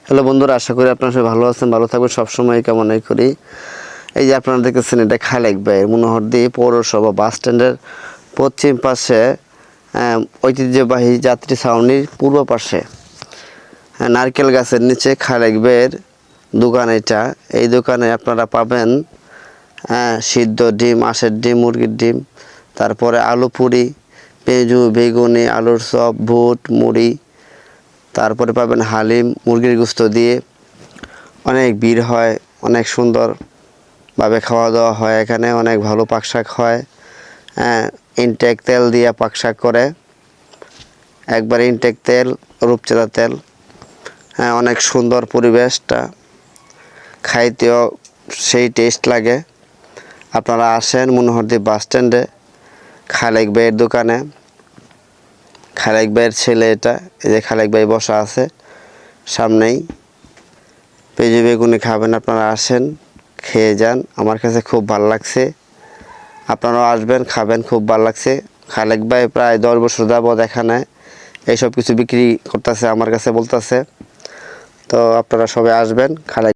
Hello বন্ধুরা, আশা করি আপনারা সবাই ভালো আছেন, ভালো থাকবেন সবসময় কামনাই করি। এই যে আপনারা দেখতেছেন, এটা খালেক ভাই মনোহরদী পৌরসভা বাস স্ট্যান্ডের পশ্চিম পাশে, ঐতিহ্যবাহী যাত্রী ছাউনির পূর্ব পাশে, নারকেল গাছের নিচে খালেক ভাইয়ের দোকান। এটা এই দোকানে আপনারা পাবেন সিদ্ধ ডিম, হাঁসের ডিম, মুরগির ডিম, তারপরে আলু পুরি, পেঁয়াজু, বেগুনি, আলুর চপ, বুট, মুড়ি, তারপরে পাবেন হালিম, মুরগির গোশত দিয়ে। অনেক ভিড় হয়, অনেক সুন্দরভাবে খাওয়া দাওয়া হয় এখানে। অনেক ভালো পাকশাক হয়, ইনটেক তেল দিয়ে পাকশাক করে, একবার ইনটেক তেল, রূপচাঁদা তেল। অনেক সুন্দর পরিবেশটা, খাইতেও সেই টেস্ট লাগে। আপনারা আসেন মনোহরদী বাস স্ট্যান্ডে খালেক ভাইয়ের দোকানে। খালেক ভাইয়ের ছেলে এটা, এই যে খালেক ভাই বসা আছে সামনেই। পেঁয়াজু বেগুনি খাবেন, আপনারা আসেন, খেয়ে যান। আমার কাছে খুব ভালো লাগছে, আপনারাও আসবেন, খাবেন, খুব ভালো লাগছে। খালেক ভাই প্রায় 10 বছর যাবৎ এখানে এইসব কিছু বিক্রি করতেছে, আমার কাছে বলতেছে। তো আপনারা সবাই আসবেন খালেক